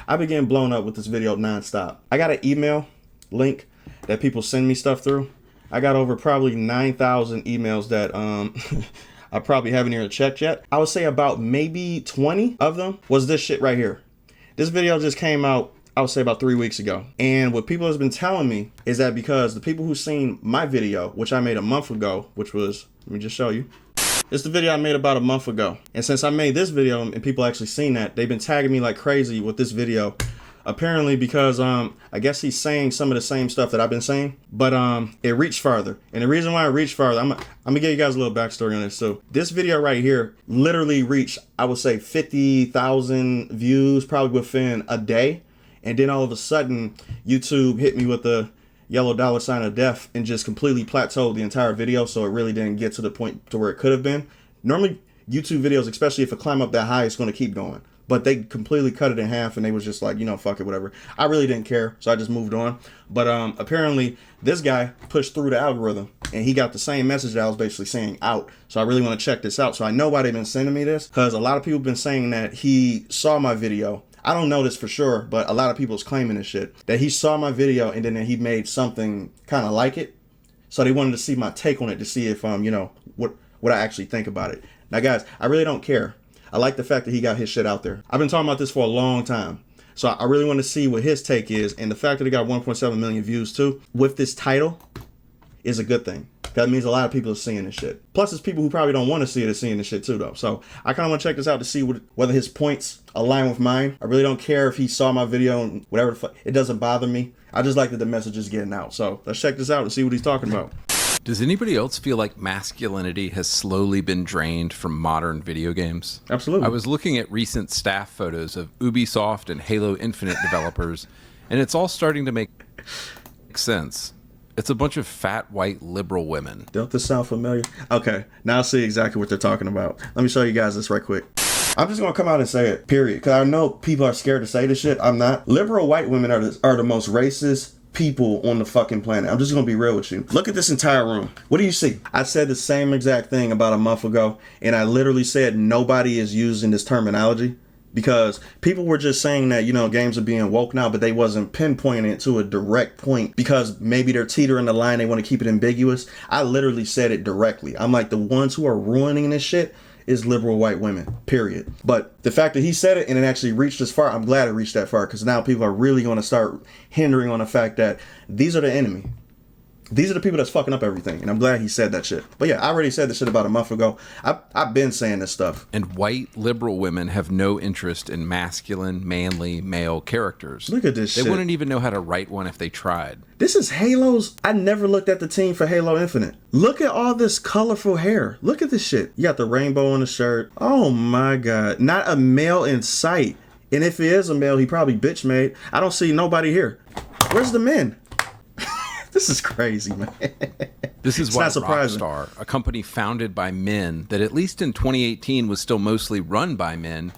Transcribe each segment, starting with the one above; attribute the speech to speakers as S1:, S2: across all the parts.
S1: I've been getting blown up with this video nonstop. I got an email link that people send me stuff through. I got over probably 9,000 emails that I probably haven't even checked yet. I would say about maybe 20 of them was this shit right here. This video just came out, I would say about 3 weeks ago. And what people have been telling me is that because the people who seen my video, which I made a month ago, which was, let me just show you. It's the video I made about a month ago. And since I made this video and people actually seen that, they've been tagging me like crazy with this video. Apparently because I guess he's saying some of the same stuff that I've been saying, but it reached farther. And the reason why it reached farther, I'm gonna give you guys a little backstory on this. So this video right here literally reached, I would say 50,000 views probably within a day. And then all of a sudden YouTube hit me with the yellow dollar sign of death and just completely plateaued the entire video. So it really didn't get to the point to where it could have been. Normally YouTube videos, especially if it climb up that high, it's going to keep going. But they completely cut it in half and they was just like, you know, fuck it, whatever. I really didn't care, so I just moved on. But apparently this guy pushed through the algorithm and he got the same message that I was basically saying out. So I really want to check this out. So I know why they've been sending me this, because a lot of people have been saying that he saw my video. I don't know this for sure, but a lot of people's claiming this shit, that he saw my video and then he made something kind of like it. So they wanted to see my take on it to see if, you know, what I actually think about it. Now guys, I really don't care. I like the fact that he got his shit out there. I've been talking about this for a long time. So I really want to see what his take is. And the fact that he got 1.7 million views too, with this title, is a good thing. That means a lot of people are seeing this shit. Plus, it's people who probably don't want to see it are seeing this shit too, though. So I kind of want to check this out to see whether his points align with mine. I really don't care if he saw my video and whatever the fuck. It doesn't bother me. I just like that the message is getting out. So let's check this out and see what he's talking about.
S2: Does anybody else feel like masculinity has slowly been drained from modern video games?
S1: Absolutely.
S2: I was looking at recent staff photos of Ubisoft and Halo Infinite developers, and it's all starting to make sense. It's a bunch of fat, white, liberal women.
S1: Don't this sound familiar? Okay, now I see exactly what they're talking about. Let me show you guys this right quick. I'm just going to come out and say it, period. Because I know people are scared to say this shit. I'm not. Liberal white women are the most racist people on the fucking planet. I'm just going to be real with you. Look at this entire room. What do you see? I said the same exact thing about a month ago, and I literally said nobody is using this terminology. Because people were just saying that, you know, games are being woke now, but they wasn't pinpointing it to a direct point because maybe they're teetering the line. They want to keep it ambiguous. I literally said it directly. I'm like, the ones who are ruining this shit is liberal white women, period. But the fact that he said it and it actually reached this far, I'm glad it reached that far, because now people are really going to start hindering on the fact that these are the enemy. These are the people that's fucking up everything. And I'm glad he said that shit. But yeah, I already said this shit about a month ago. I've been saying this stuff.
S2: And white liberal women have no interest in masculine, manly, male characters.
S1: Look at this shit.
S2: They wouldn't even know how to write one if they tried.
S1: This is Halo's. I never looked at the team for Halo Infinite. Look at all this colorful hair. Look at this shit. You got the rainbow on the shirt. Oh my God. Not a male in sight. And if he is a male, he probably bitch made. I don't see nobody here. Where's the men? This is crazy, man.
S2: This is why Rockstar, a company founded by men that at least in 2018 was still mostly run by men.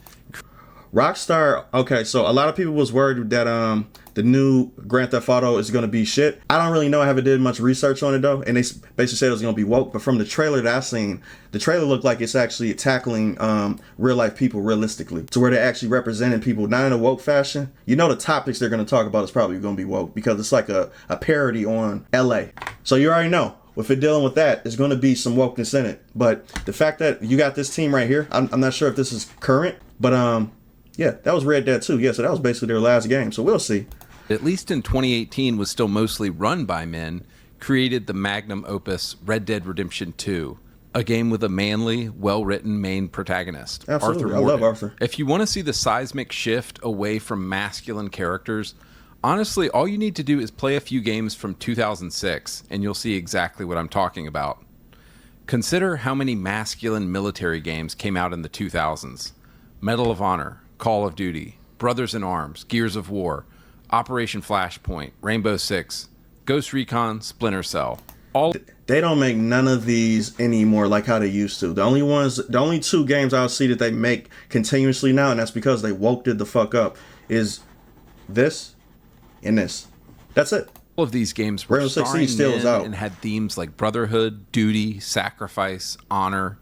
S1: Rockstar, okay, so a lot of people was worried that the new Grand Theft Auto is going to be shit. I don't really know. I haven't did much research on it, though. And they basically said it was going to be woke. But from the trailer that I seen, the trailer looked like it's actually tackling real-life people realistically. To where they're actually representing people, not in a woke fashion. You know the topics they're going to talk about is probably going to be woke. Because it's like a parody on L.A. So you already know. If you're dealing with that, there's going to be some wokeness in it. But the fact that you got this team right here, I'm not sure if this is current. But yeah, that was Red Dead 2. Yeah, so that was basically their last game. So we'll see.
S2: At least in 2018 was still mostly run by men, created the magnum opus Red Dead Redemption 2, a game with a manly, well-written main protagonist.
S1: Absolutely.
S2: Arthur
S1: I love Arthur.
S2: If you want to see the seismic shift away from masculine characters, honestly, all you need to do is play a few games from 2006, and you'll see exactly what I'm talking about. Consider how many masculine military games came out in the 2000s. Medal of Honor, Call of Duty, Brothers in Arms, Gears of War, Operation Flashpoint, Rainbow Six, Ghost Recon, Splinter Cell. All
S1: they don't make none of these anymore like how they used to. The only two games I'll see that they make continuously now, and that's because they woke it the fuck up, is this and this. That's it.
S2: All of these games were
S1: Rainbow Six Siege
S2: starring
S1: still is
S2: men
S1: out
S2: and had themes like brotherhood, duty, sacrifice, honor.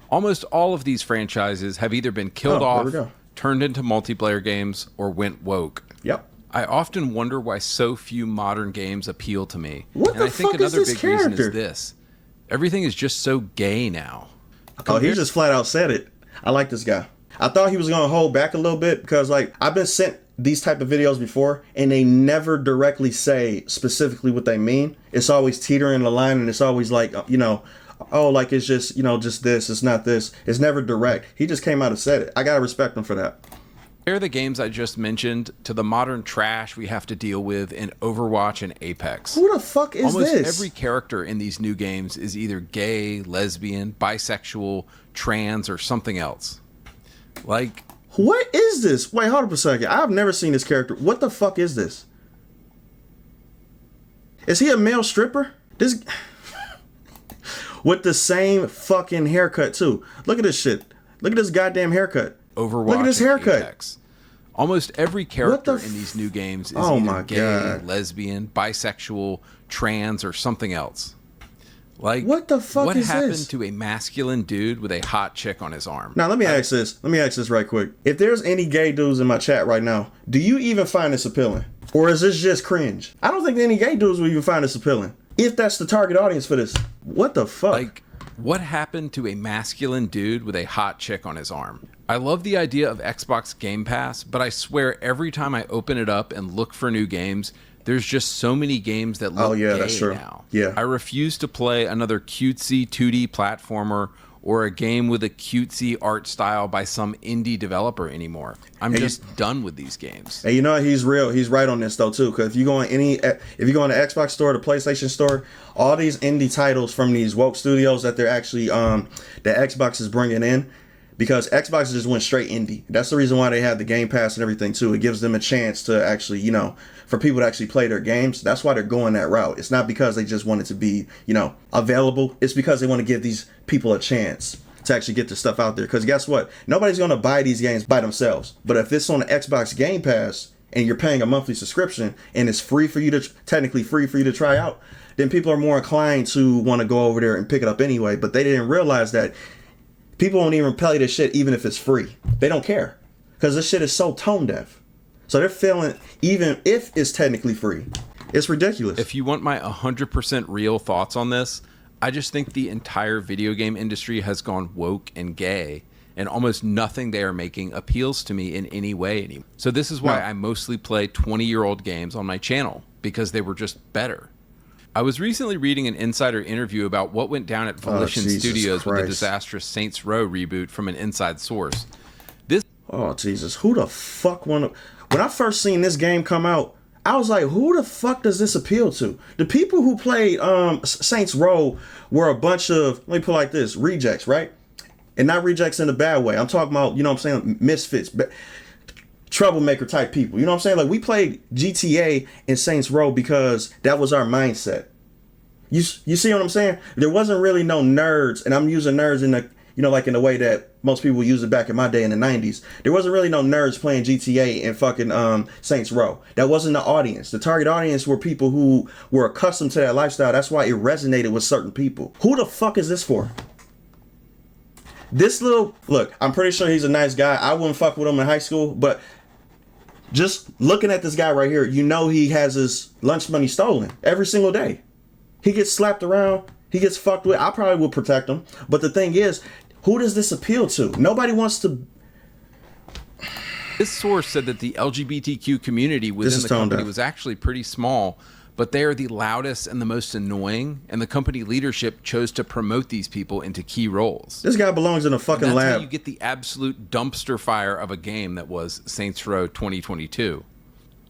S2: Almost all of these franchises have either been killed off, turned into multiplayer games, or went woke.
S1: Yep.
S2: I often wonder why so few modern games appeal to me.
S1: What
S2: and
S1: the
S2: I think
S1: fuck is
S2: another
S1: this
S2: big reason
S1: character?
S2: is this. Everything is just so gay now.
S1: Oh, he just flat out said it. I like this guy. I thought he was going to hold back a little bit because, like, I've been sent these type of videos before and they never directly say specifically what they mean. It's always teetering the line and it's always like, you know, oh, like it's just, you know, just this, it's not this. It's never direct. He just came out and said it. I got to respect him for that.
S2: Compare the games I just mentioned to the modern trash we have to deal with in Overwatch and Apex.
S1: Who the fuck is
S2: Almost
S1: this?
S2: every character in these new games is either gay, lesbian, bisexual, trans, or something else. Like,
S1: what is this? Wait, hold up a second. I've never seen this character. What the fuck is this? Is he a male stripper? This with the same fucking haircut too. Look at this shit. Look at this goddamn haircut.
S2: Overwatch.
S1: Look at his haircut.
S2: Apex. Almost every character in these new games is either gay, lesbian, bisexual, trans, or something else. Like,
S1: what the fuck
S2: what
S1: is
S2: happened
S1: this?
S2: to a masculine dude with a hot chick on his arm?
S1: Now let me ask this. Let me ask this right quick. If there's any gay dudes in my chat right now, do you even find this appealing? Or is this just cringe? I don't think any gay dudes will even find this appealing. If that's the target audience for this. What the fuck?
S2: Like, what happened to a masculine dude with a hot chick on his arm? I love the idea of Xbox Game Pass, but I swear every time I open it up and look for new games, there's just so many games that look gay
S1: that's true.
S2: now.
S1: Yeah.
S2: I refuse to play another cutesy 2D platformer or a game with a cutesy art style by some indie developer anymore. I'm just done with these games.
S1: And you know what? He's real. He's right on this though too. Because if you go on if you go on the Xbox store, the PlayStation store, all these indie titles from these woke studios that they're actually that Xbox is bringing in, because Xbox just went straight indie. That's the reason why they have the Game Pass and everything too. It gives them a chance to actually, you know, for people to actually play their games. That's why they're going that route. It's not because they just want it to be, you know, available. It's because they want to give these people a chance to actually get their stuff out there. Because guess what? Nobody's going to buy these games by themselves. But if it's on the Xbox Game Pass and you're paying a monthly subscription and it's free for you to, technically free for you to try out, then people are more inclined to want to go over there and pick it up anyway. But they didn't realize that people won't even play this shit even if it's free. They don't care. Because this shit is so tone deaf. So they're feeling, even if it's technically free, it's ridiculous.
S2: If you want my 100% real thoughts on this, I just think the entire video game industry has gone woke and gay, and almost nothing they are making appeals to me in any way anymore. So this is why I mostly play 20-year-old games on my channel, because they were just better. I was recently reading an insider interview about what went down at Volition Studios with the disastrous Saints Row reboot from an inside source.
S1: Oh, Jesus. Who the fuck wanna... When I first seen this game come out, I was like, who the fuck does this appeal to? The people who played Saints Row were a bunch of, let me put it like this, rejects, right? And not rejects in a bad way. I'm talking about, you know what I'm saying, misfits, troublemaker type people. You know what I'm saying? Like, we played GTA and Saints Row because that was our mindset. You see what I'm saying? There wasn't really no nerds, and I'm using nerds in the, you know, like in the way that most people used it back in my day in the 90s. There wasn't really no nerds playing GTA and fucking Saints Row. That wasn't the audience. The target audience were people who were accustomed to that lifestyle. That's why it resonated with certain people. Who the fuck is this for? This little... Look, I'm pretty sure he's a nice guy. I wouldn't fuck with him in high school, but just looking at this guy right here, you know he has his lunch money stolen every single day. He gets slapped around. He gets fucked with. I probably would protect him. But the thing is, who does this appeal to? Nobody wants to...
S2: This source said that the LGBTQ community within the company was actually pretty small, but they are the loudest and the most annoying, and the company leadership chose to promote these people into key roles.
S1: This guy belongs in a fucking lab.
S2: That's how you get the absolute dumpster fire of a game that was Saints Row 2022.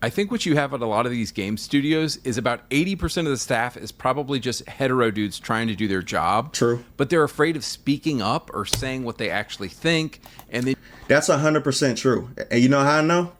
S2: I think what you have at a lot of these game studios is about 80% of the staff is probably just hetero dudes trying to do their job.
S1: True.
S2: But they're afraid of speaking up or saying what they actually think. And they...
S1: That's 100% true. And you know how I know?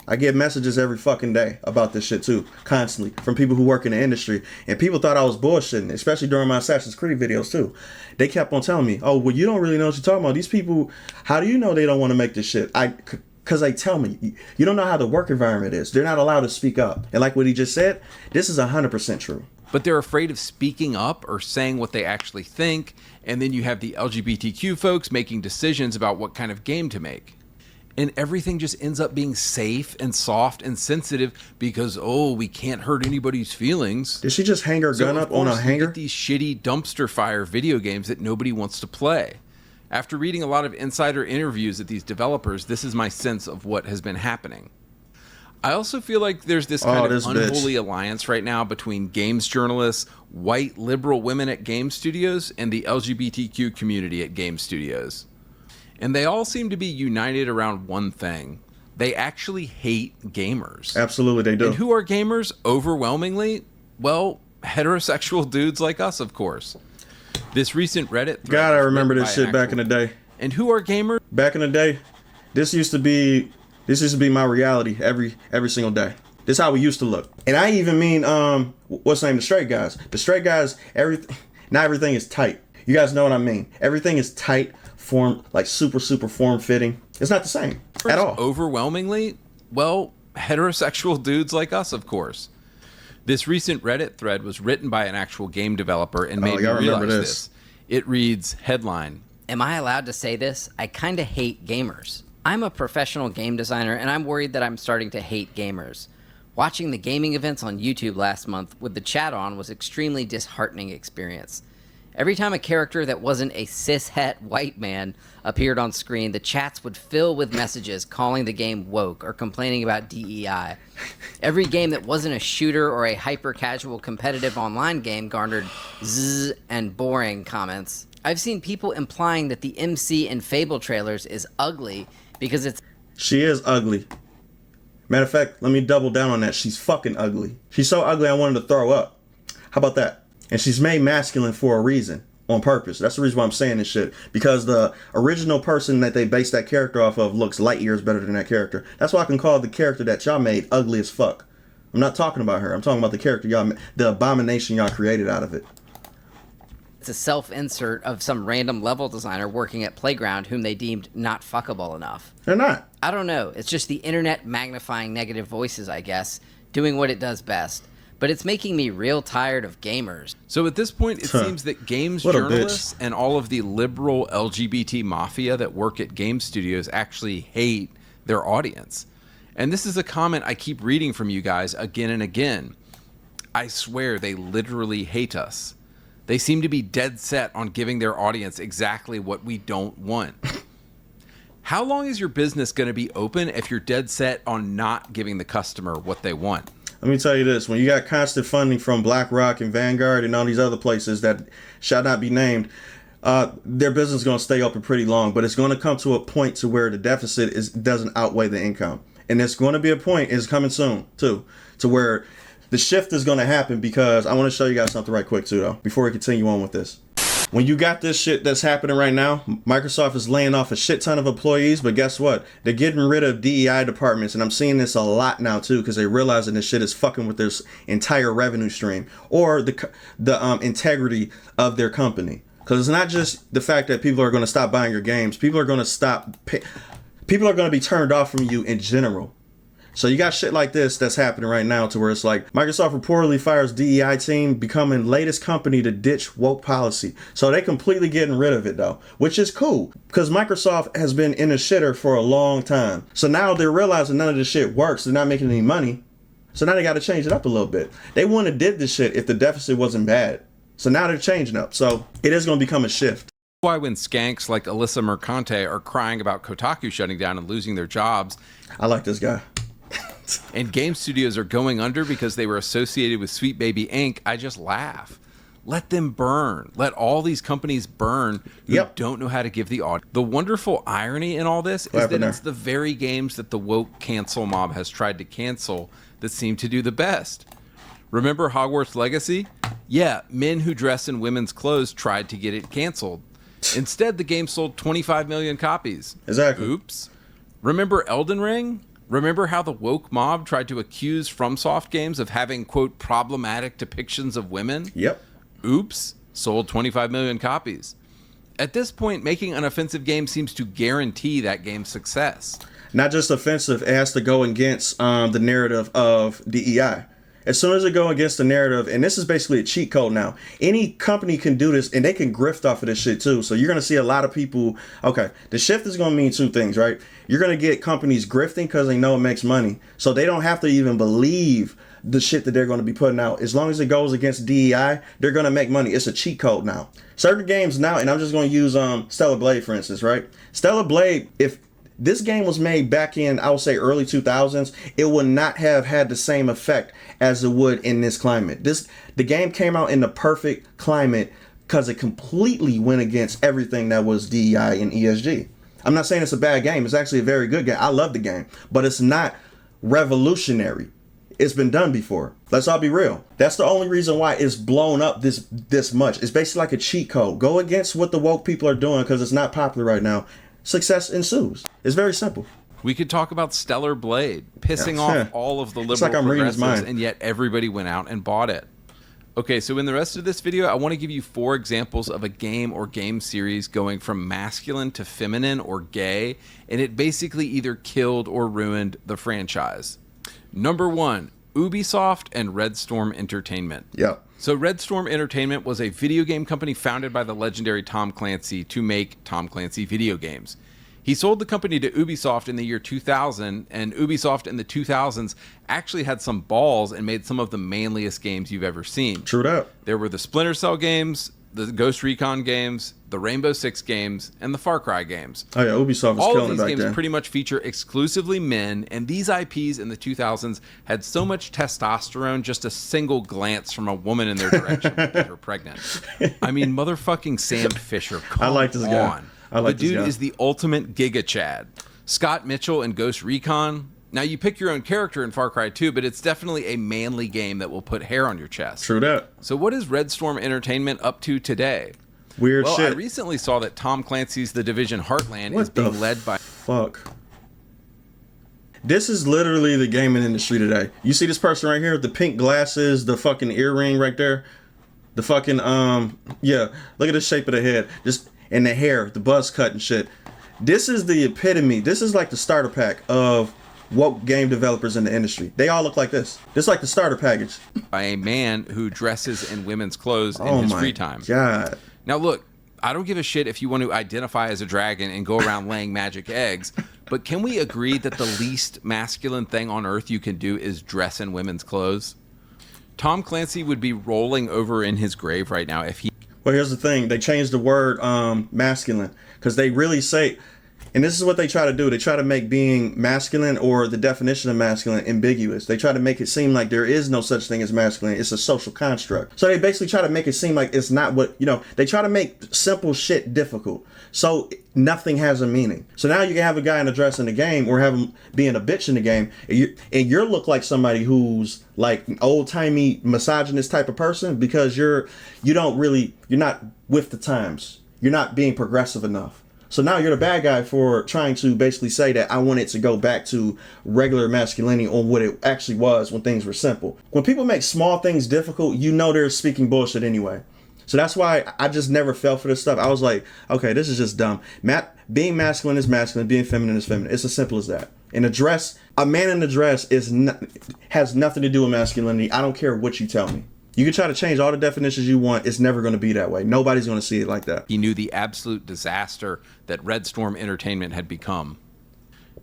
S1: I get messages every fucking day about this shit too, constantly, from people who work in the industry. And people thought I was bullshitting, especially during my Assassin's Creed videos too. They kept on telling me, oh, well, you don't really know what you're talking about. These people, how do you know they don't want to make this shit? Because they tell me, you don't know how the work environment is. They're not allowed to speak up. And like what he just said, this is 100% true.
S2: But they're afraid of speaking up or saying what they actually think. And then you have the LGBTQ folks making decisions about what kind of game to make. And everything just ends up being safe and soft and sensitive because, oh, we can't hurt anybody's feelings.
S1: Did she just hang her gun up on a hanger?
S2: You get these shitty dumpster fire video games that nobody wants to play. After reading a lot of insider interviews at these developers, this is my sense of what has been happening. I also feel like there's this kind of unholy alliance right now between games journalists, white liberal women at game studios, and the LGBTQ community at game studios. And they all seem to be united around one thing. They actually hate gamers.
S1: Absolutely, they do.
S2: And who are gamers? Overwhelmingly, well, heterosexual dudes like us, of course. This recent Reddit thread.
S1: God, I remember this shit back in the day.
S2: And who are gamers?
S1: Back in the day, this used to be my reality every single day. This is how we used to look. And I even mean, what's the name? The straight guys. The straight guys, not everything is tight. You guys know what I mean. Everything is tight, form, like super form fitting. It's not the same at all.
S2: Overwhelmingly, well, heterosexual dudes like us, of course. This recent Reddit thread was written by an actual game developer and made me realize this. It reads, headline,
S3: "Am I allowed to say this? I kind of hate gamers. I'm a professional game designer, and I'm worried that I'm starting to hate gamers. Watching the gaming events on YouTube last month with the chat on was extremely disheartening experience. Every time a character that wasn't a cis-het white man appeared on screen, the chats would fill with messages calling the game woke or complaining about DEI. Every game that wasn't a shooter or a hyper-casual competitive online game garnered zzz and boring comments. I've seen people implying that the MC in Fable trailers is ugly because it's..."
S1: She is ugly. Matter of fact, let me double down on that. She's fucking ugly. She's so ugly I wanted to throw up. How about that? And she's made masculine for a reason, on purpose. That's the reason why I'm saying this shit. Because the original person that they based that character off of looks light years better than that character. That's why I can call the character that y'all made ugly as fuck. I'm not talking about her. I'm talking about the character y'all made, the abomination y'all created out of it.
S3: It's a self-insert of some random level designer working at Playground whom they deemed not fuckable enough.
S1: They're not.
S3: I don't know. It's just the internet magnifying negative voices, I guess, doing what it does best. But it's making me real tired of gamers.
S2: So at this point, it seems that games journalists and all of the liberal LGBT mafia that work at game studios actually hate their audience. And this is a comment I keep reading from you guys again and again. I swear they literally hate us. They seem to be dead set on giving their audience exactly what we don't want. How long is your business going to be open if you're dead set on not giving the customer what they want?
S1: Let me tell you this. When you got constant funding from BlackRock and Vanguard and all these other places that shall not be named, their business is going to stay open pretty long. But it's going to come to a point to where the deficit doesn't outweigh the income. And there's going to be a point, it's coming soon, too, to where the shift is going to happen, because I want to show you guys something right quick, too, though, before we continue on with this. When you got this shit that's happening right now, Microsoft is laying off a shit ton of employees, but guess what? They're getting rid of DEI departments, and I'm seeing this a lot now too, because they're realizing this shit is fucking with their entire revenue stream or the integrity of their company. Because it's not just the fact that people are going to stop buying your games; people are going to people are going to be turned off from you in general. So you got shit like this that's happening right now, to where it's like Microsoft reportedly fires DEI team, becoming latest company to ditch woke policy. So they completely getting rid of it though, which is cool, because Microsoft has been in a shitter for a long time. So now they're realizing none of this shit works. They're not making any money. So now they got to change it up a little bit. They wouldn't have did this shit if the deficit wasn't bad. So now they're changing up. So it is going to become a shift.
S2: Why when skanks like Alyssa Mercante are crying about Kotaku shutting down and losing their jobs,
S1: I like this guy.
S2: and game studios are going under because they were associated with Sweet Baby Inc., I just laugh. Let them burn. Let all these companies burn who don't know how to give the audience. The wonderful irony in all this is that it's the very games that the woke cancel mob has tried to cancel that seem to do the best. Remember Hogwarts Legacy? Yeah, men who dress in women's clothes tried to get it canceled. Instead, the game sold 25 million copies.
S1: Exactly.
S2: Oops. Remember Elden Ring? Remember how the woke mob tried to accuse FromSoft games of having, quote, problematic depictions of women?
S1: Yep.
S2: Oops. Sold 25 million copies. At this point, making an offensive game seems to guarantee that game's success.
S1: Not just offensive, it has to go against the narrative of DEI. As soon as it go against the narrative, and this is basically a cheat code now. Any company can do this, and they can grift off of this shit too. So you're gonna see a lot of people. Okay, the shift is gonna mean two things, right? You're gonna get companies grifting because they know it makes money, so they don't have to even believe the shit that they're going to be putting out. As long as it goes against DEI, they're going to make money. It's a cheat code now. Certain games now, and I'm just going to use Stellar Blade for instance, right? Stellar Blade, if this game was made back in, I would say, early 2000s, it would not have had the same effect as it would in this climate. The game came out in the perfect climate because it completely went against everything that was DEI and ESG. I'm not saying it's a bad game. It's actually a very good game. I love the game, but it's not revolutionary. It's been done before. Let's all be real. That's the only reason why it's blown up this much. It's basically like a cheat code. Go against what the woke people are doing because it's not popular right now. Success ensues. It's very simple.
S2: We could talk about Stellar Blade pissing off all of the liberal
S1: like I'm reading his
S2: progressives,
S1: mind.
S2: and yet everybody went out and bought it. Okay, so in the rest of this video, I want to give you 4 examples of a game or game series going from masculine to feminine or gay, and it basically either killed or ruined the franchise. Number 1, Ubisoft and Red Storm Entertainment.
S1: Yep.
S2: So Red Storm Entertainment was a video game company founded by the legendary Tom Clancy to make Tom Clancy video games. He sold the company to Ubisoft in the year 2000, and Ubisoft in the 2000s actually had some balls and made some of the manliest games you've ever seen.
S1: True that.
S2: There were the Splinter Cell games, the Ghost Recon games, the Rainbow Six games, and the Far Cry games.
S1: Oh yeah, Ubisoft was
S2: All of
S1: killing it
S2: these
S1: back
S2: games
S1: then.
S2: pretty much feature exclusively men, and these IPs in the 2000s had so much testosterone just a single glance from a woman in their direction would get her pregnant. I mean, motherfucking Sam Fisher, come
S1: I like this
S2: on.
S1: guy. I like
S2: the
S1: this
S2: dude
S1: guy.
S2: is the ultimate Giga Chad. Scott Mitchell in Ghost Recon. Now, you pick your own character in Far Cry 2, but it's definitely a manly game that will put hair on your chest.
S1: True that.
S2: So what is Red Storm Entertainment up to today?
S1: Weird
S2: Well,
S1: shit.
S2: I recently saw that Tom Clancy's The Division Heartland
S1: What
S2: is being
S1: the
S2: led by...
S1: Fuck. This is literally the gaming industry today. You see this person right here with the pink glasses, the fucking earring right there? The fucking, yeah. Look at the shape of the head. Just, and the hair, the buzz cut and shit. This is the epitome. This is like the starter pack of woke game developers in the industry. They all look like this. This is like the starter package.
S2: by a man who dresses in women's clothes in his free time.
S1: God.
S2: Now, look, I don't give a shit if you want to identify as a dragon and go around laying magic eggs, but can we agree that the least masculine thing on earth you can do is dress in women's clothes? Tom Clancy would be rolling over in his grave right now if he...
S1: Well, here's the thing. They changed the word masculine because they really say, and this is what they try to do. They try to make being masculine or the definition of masculine ambiguous. They try to make it seem like there is no such thing as masculine. It's a social construct. So they basically try to make it seem like it's not what, you know, they try to make simple shit difficult. So nothing has a meaning. So now you can have a guy in a dress in the game or have him being a bitch in the game. And you look like somebody who's like an old-timey misogynist type of person because you're not with the times. You're not being progressive enough. So now you're the bad guy for trying to basically say that I want it to go back to regular masculinity on what it actually was when things were simple. When people make small things difficult, you know they're speaking bullshit anyway. So that's why I just never fell for this stuff. I was like, okay, this is just dumb. Being masculine is masculine, being feminine is feminine. It's as simple as that. In a dress, a man in a dress has nothing to do with masculinity. I don't care what you tell me. You can try to change all the definitions you want. It's never going to be that way. Nobody's going to see it like that.
S2: He knew the absolute disaster that Red Storm Entertainment had become.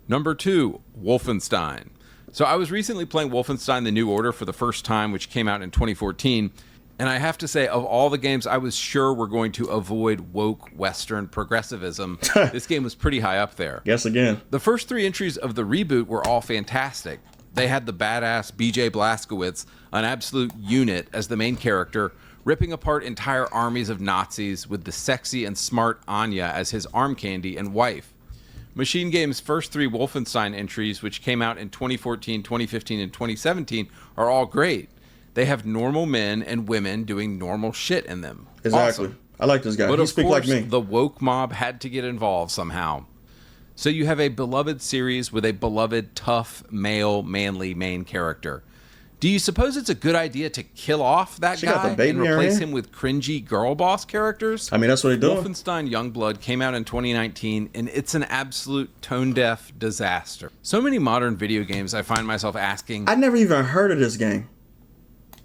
S2: Number 2, Wolfenstein. So I was recently playing Wolfenstein: The New Order for the first time, which came out in 2014. And I have to say, of all the games I was sure were going to avoid woke Western progressivism, this game was pretty high up there.
S1: Guess again.
S2: The first 3 entries of the reboot were all fantastic. They had the badass BJ Blazkowicz, an absolute unit, as the main character, ripping apart entire armies of Nazis with the sexy and smart Anya as his arm candy and wife. Machine Game's first 3 Wolfenstein entries, which came out in 2014, 2015, and 2017, are all great. They have normal men and women doing normal shit in them.
S1: Exactly.
S2: Awesome.
S1: I like this guy.
S2: But
S1: He
S2: of
S1: speak
S2: course,
S1: like me.
S2: the woke mob had to get involved somehow. So you have a beloved series with a beloved, tough, male, manly main character. Do you suppose it's a good idea to kill off that
S1: She got
S2: guy
S1: the baby
S2: and
S1: in her
S2: replace
S1: hand?
S2: him with cringy girl boss characters?
S1: I mean, that's what they're doing.
S2: Wolfenstein Youngblood came out in 2019, and it's an absolute tone-deaf disaster. So many modern video games, I find myself asking,
S1: I never even heard of this game.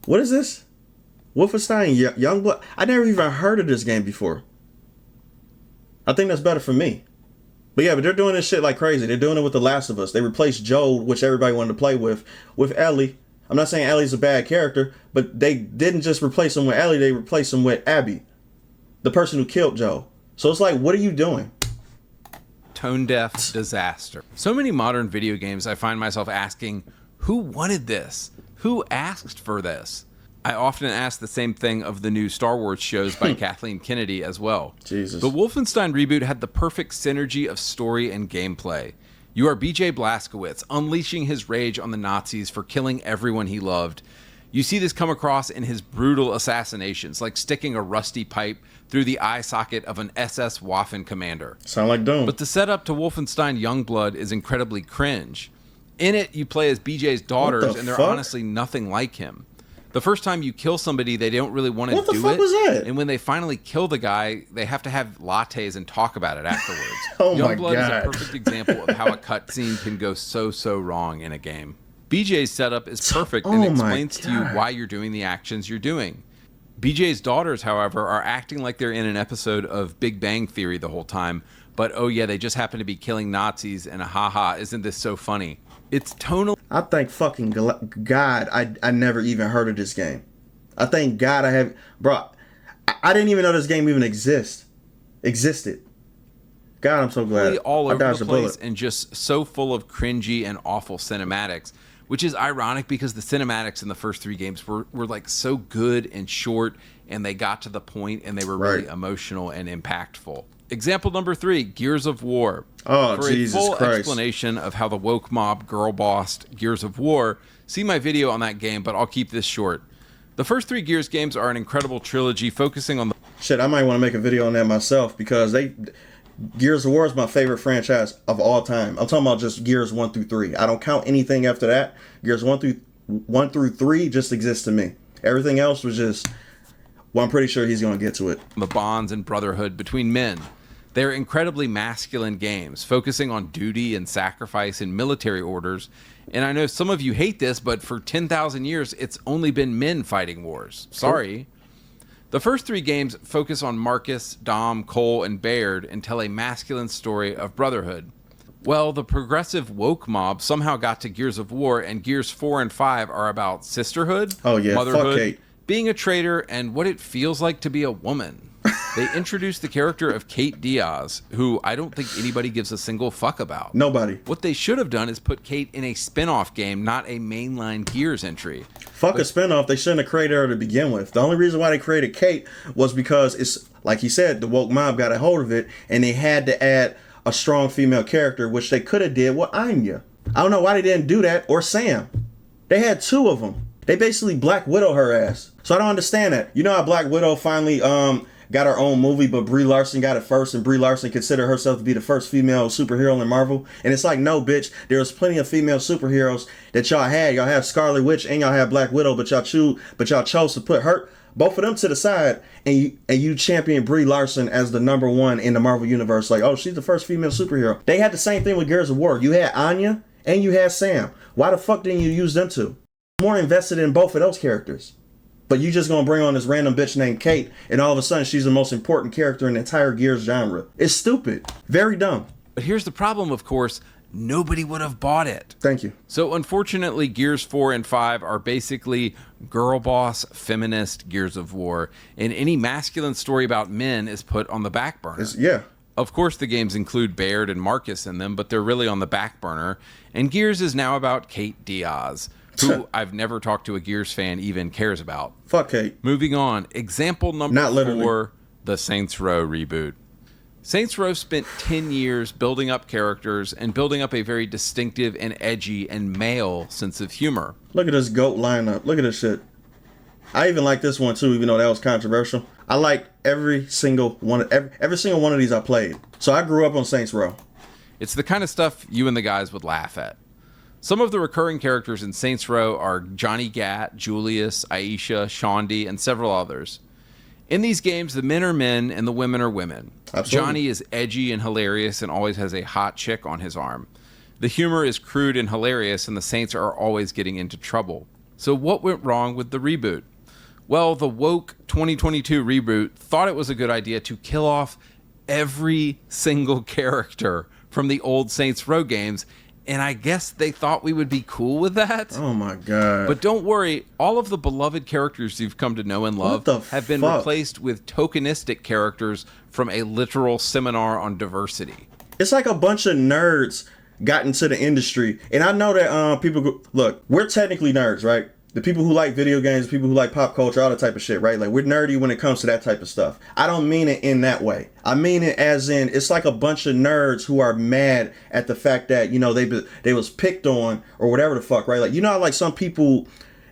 S1: What is this? Wolfenstein Youngblood? I never even heard of this game before. I think that's better for me. But yeah, but they're doing this shit like crazy. They're doing it with The Last of Us. They replaced Joel, which everybody wanted to play with Ellie. I'm not saying Ellie's a bad character, but they didn't just replace him with Ellie, they replaced him with Abby, the person who killed Joel. So it's like, what are you doing?
S2: Tone deaf disaster. So many modern video games, I find myself asking, who wanted this? Who asked for this? I often ask the same thing of the new Star Wars shows by Kathleen Kennedy as well.
S1: Jesus.
S2: The Wolfenstein reboot had the perfect synergy of story and gameplay. You are BJ Blazkowicz, unleashing his rage on the Nazis for killing everyone he loved. You see this come across in his brutal assassinations, like sticking a rusty pipe through the eye socket of an SS Waffen commander.
S1: Sound like Doom.
S2: But the setup to Wolfenstein Youngblood is incredibly cringe. In it, you play as BJ's daughters, and they're honestly nothing like him. The first time you kill somebody, they don't really want to do it.
S1: What the fuck was that?
S2: And when they finally kill the guy, they have to have lattes and talk about it afterwards.
S1: Oh my
S2: Youngblood is
S1: God.
S2: a perfect example of how a cutscene can go so wrong in a game. BJ's setup is perfect and explains to you why you're doing the actions you're doing. BJ's daughters, however, are acting like they're in an episode of Big Bang Theory the whole time, but oh yeah, they just happen to be killing Nazis, and haha, isn't this so funny? It's tonal.
S1: I thank fucking God I never even heard of this game. I thank God I have... Bro, I didn't even know this game even existed. God, I'm so glad.
S2: All over the place and just so full of cringy and awful cinematics, which is ironic because the cinematics in the first three games were like so good and short, and they got to the point and they were really emotional and impactful. Example number 3, Gears of War.
S1: Oh,
S2: For
S1: Jesus
S2: a full
S1: Christ.
S2: explanation of how the woke mob girl bossed Gears of War, see my video on that game, but I'll keep this short. The first 3 Gears games are an incredible trilogy focusing on the...
S1: Shit, I might want to make a video on that myself because Gears of War is my favorite franchise of all time. I'm talking about just Gears 1 through 3. I don't count anything after that. Gears 1 through 3 just exists to me. Everything else was just... Well, I'm pretty sure he's going to get to it.
S2: The bonds and brotherhood between men. They're incredibly masculine games, focusing on duty and sacrifice in military orders. And I know some of you hate this, but for 10,000 years, it's only been men fighting wars. Sorry. The first 3 games focus on Marcus, Dom, Cole, and Baird and tell a masculine story of brotherhood. Well, the progressive woke mob somehow got to Gears of War, and Gears 4 and 5 are about sisterhood, motherhood,
S1: fuck Kate.
S2: Being a traitor, and what it feels like to be a woman. They introduced the character of Kate Diaz, who I don't think anybody gives a single fuck about.
S1: Nobody.
S2: What they should have done is put Kate in a spin-off game, not a mainline Gears entry.
S1: Fuck a spinoff. They shouldn't have created her to begin with. The only reason why they created Kate was because it's, like he said, the woke mob got a hold of it, and they had to add a strong female character, which they could have did with Anya. I don't know why they didn't do that, or Sam. They had 2 of them. They basically Black Widow her ass. So I don't understand that. You know how Black Widow finally got her own movie, but Brie Larson got it first, and Brie Larson considered herself to be the first female superhero in Marvel. And it's like, no, bitch, there's plenty of female superheroes that y'all had. Y'all have Scarlet Witch and y'all have Black Widow, but y'all chose to put both of them to the side, and you champion Brie Larson as the number 1 in the Marvel universe. Like, oh, she's the first female superhero. They had the same thing with Gears of War. You had Anya and you had Sam. Why the fuck didn't you use them 2? More invested in both of those characters. But you just gonna bring on this random bitch named Kate, and all of a sudden she's the most important character in the entire Gears genre. It's stupid. Very dumb.
S2: But here's the problem, of course. Nobody would have bought it.
S1: Thank you.
S2: So unfortunately, Gears 4 and 5 are basically girl boss, feminist Gears of War, and any masculine story about men is put on the back burner.
S1: Yeah.
S2: Of course, the games include Baird and Marcus in them, but they're really on the back burner. And Gears is now about Kate Diaz, who I've never talked to a Gears fan even cares about.
S1: Fuck Kate.
S2: Moving on. Example number 4, the Saints Row reboot. Saints Row spent 10 years building up characters and building up a very distinctive and edgy and male sense of humor.
S1: Look at this GOAT lineup. Look at this shit. I even like this one too, even though that was controversial. I like every single one of these I played. So I grew up on Saints Row.
S2: It's the kind of stuff you and the guys would laugh at. Some of the recurring characters in Saints Row are Johnny Gat, Julius, Aisha, Shondi, and several others. In these games, the men are men and the women are women.
S1: Absolutely.
S2: Johnny is edgy and hilarious and always has a hot chick on his arm. The humor is crude and hilarious, and the Saints are always getting into trouble. So what went wrong with the reboot? Well, the woke 2022 reboot thought it was a good idea to kill off every single character from the old Saints Row games, and I guess they thought we would be cool with that.
S1: Oh my god.
S2: But don't worry, all of the beloved characters you've come to know and love have been replaced with tokenistic characters from a literal seminar on diversity.
S1: It's like a bunch of nerds got into the industry, and I know that look, we're technically nerds, right? The people who like video games, the people who like pop culture, all that type of shit, right? Like, we're nerdy when it comes to that type of stuff. I don't mean it in that way. I mean it as in, it's like a bunch of nerds who are mad at the fact that, you know, they was picked on or whatever the fuck, right? Like, you know how like some people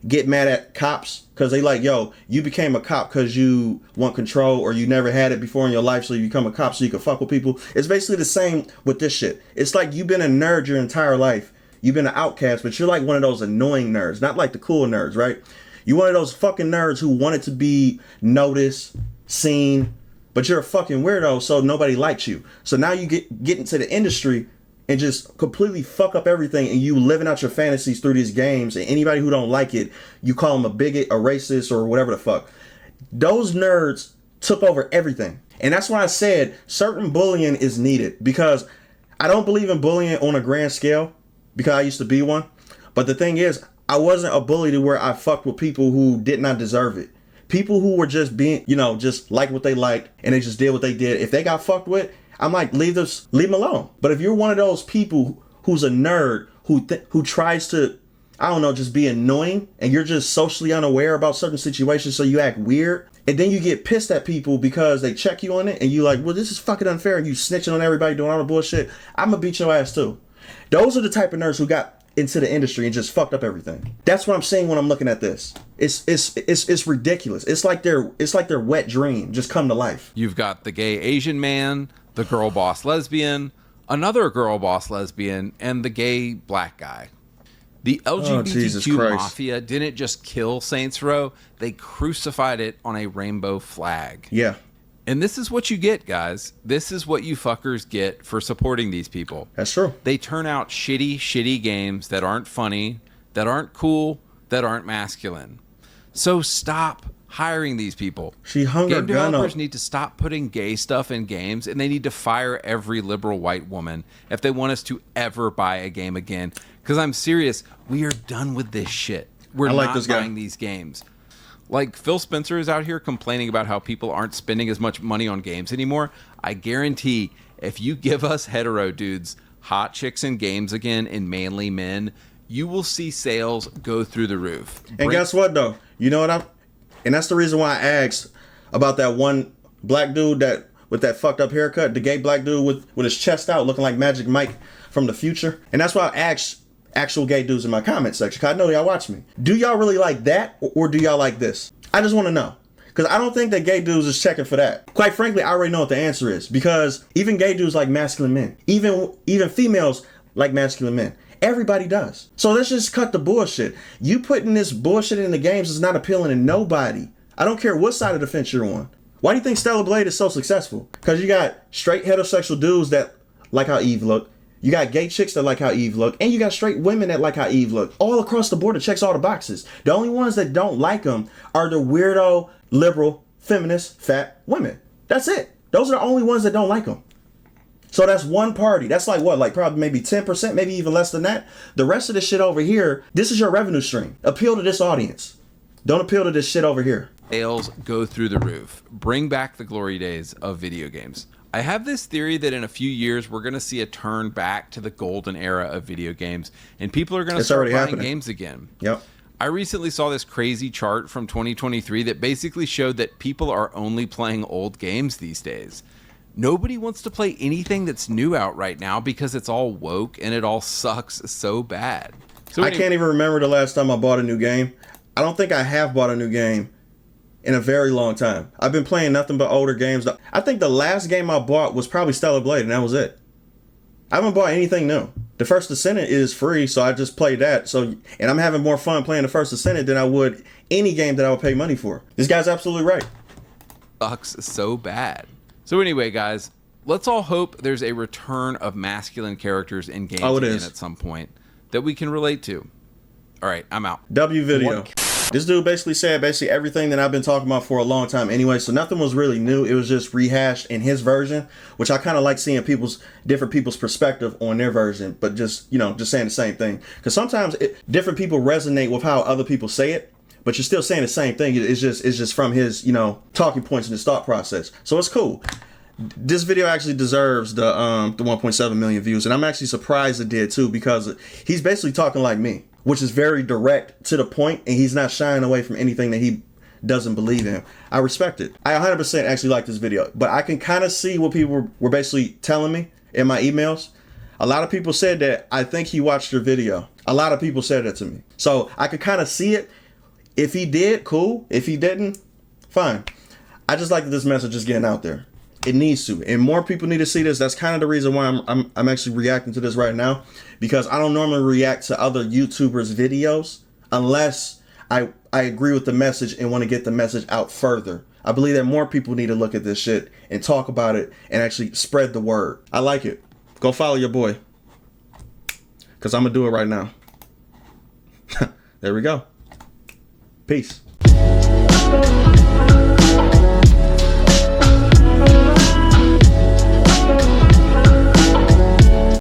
S1: get mad at cops because they like, yo, you became a cop because you want control, or you never had it before in your life, so you become a cop so you can fuck with people. It's basically the same with this shit. It's like you've been a nerd your entire life. You've been an outcast, but you're like one of those annoying nerds, not like the cool nerds, right? You're one of those fucking nerds who wanted to be noticed, seen, but you're a fucking weirdo, so nobody likes you. So now you get into the industry and just completely fuck up everything, and you living out your fantasies through these games, and anybody who don't like it, you call them a bigot, a racist, or whatever the fuck. Those nerds took over everything. And that's why I said certain bullying is needed, because I don't believe in bullying on a grand scale, because I used to be one. But the thing is, I wasn't a bully to where I fucked with people who did not deserve it. People who were just being, you know, just like what they liked, and they just did what they did. If they got fucked with, I'm like, leave them alone. But if you're one of those people who's a nerd, who tries to, I don't know, just be annoying, and you're just socially unaware about certain situations, so you act weird, and then you get pissed at people because they check you on it, and you like, well, this is fucking unfair, and you snitching on everybody, doing all the bullshit, I'm gonna beat your ass too. Those are the type of nerds who got into the industry and just fucked up everything. That's what I'm saying when I'm looking at this. It's ridiculous. It's like their wet dream just come to life.
S2: You've got the gay Asian man, the girl boss lesbian, another girl boss lesbian, and the gay black guy. The LGBTQ mafia didn't just kill Saints Row, they crucified it on a rainbow flag.
S1: Yeah.
S2: And this is what you get, guys. This is what you fuckers get for supporting these people.
S1: That's true.
S2: They turn out shitty games that aren't funny, that aren't cool, that aren't masculine. So stop hiring these people.
S1: She hung her gun up.
S2: Game developers need to stop putting gay stuff in games, and they need to fire every liberal white woman if they want us to ever buy a game again. Because I'm serious, we are done with this shit. We're not buying these games. Like, Phil Spencer is out here complaining about how people aren't spending as much money on games anymore. I guarantee if you give us hetero dudes hot chicks in games again and manly men, you will see sales go through the roof.
S1: And guess what, though? You know what and that's the reason why I asked about that one black dude that with that fucked up haircut, the gay black dude with his chest out looking like Magic Mike from the future. And that's why I asked actual gay dudes in my comment section, because I know y'all watch me. Do y'all really like that, or do y'all like this? I just want to know, because I don't think that gay dudes is checking for that. Quite frankly, I already know what the answer is, because even gay dudes like masculine men. Even females like masculine men. Everybody does. So let's just cut the bullshit. You putting this bullshit in the games is not appealing to nobody. I don't care what side of the fence you're on. Why do you think Stellar Blade is so successful? Because you got straight heterosexual dudes that like how Eve look. You got gay chicks that like how Eve look, and you got straight women that like how Eve look. All across the board, it checks all the boxes. The only ones that don't like them are the weirdo, liberal, feminist, fat women. That's it. Those are the only ones that don't like them. So that's one party. That's like what? Like probably maybe 10%, maybe even less than that. The rest of this shit over here, this is your revenue stream. Appeal to this audience. Don't appeal to this shit over here.
S2: Sales go through the roof. Bring back the glory days of video games. I have this theory that in a few years, we're going to see a turn back to the golden era of video games, and people are going to start buying games again.
S1: Yep.
S2: I recently saw this crazy chart from 2023 that basically showed that people are only playing old games these days. Nobody wants to play anything that's new out right now because it's all woke and it all sucks so bad. So
S1: I can't even remember the last time I bought a new game. I don't think I have bought a new game in a very long time. I've been playing nothing but older games. I think the last game I bought was probably Stellar Blade, and that was it. I haven't bought anything new. The First Descendant is free, so I just played that. And I'm having more fun playing the First Descendant than I would any game that I would pay money for. This guy's absolutely right.
S2: Sucks so bad. So anyway, guys, let's all hope there's a return of masculine characters in games again at some point that we can relate to. All right, I'm out.
S1: W video. This dude basically said everything that I've been talking about for a long time anyway, so nothing was really new. It was just rehashed in his version, which I kind of like seeing different people's perspective on their version, but just, you know, just saying the same thing. Because sometimes different people resonate with how other people say it, but you're still saying the same thing. It's just from his, you know, talking points in his thought process. So it's cool. This video actually deserves the 1.7 million views, and I'm actually surprised it did too, because he's basically talking like me, which is very direct to the point, and he's not shying away from anything that he doesn't believe in. I respect it. I 100% actually like this video, but I can kind of see what people were basically telling me in my emails. A lot of people said that I think he watched your video. A lot of people said that to me. So I could kind of see it. If he did, cool. If he didn't, fine. I just like that this message is getting out there. It needs to, and more people need to see this. That's kind of the reason why I'm actually reacting to this right now, because I don't normally react to other YouTubers' videos unless I agree with the message and want to get the message out further. I believe that more people need to look at this shit and talk about it and actually spread the word. I like it. Go follow your boy, because I'm gonna do it right now. There we go. Peace.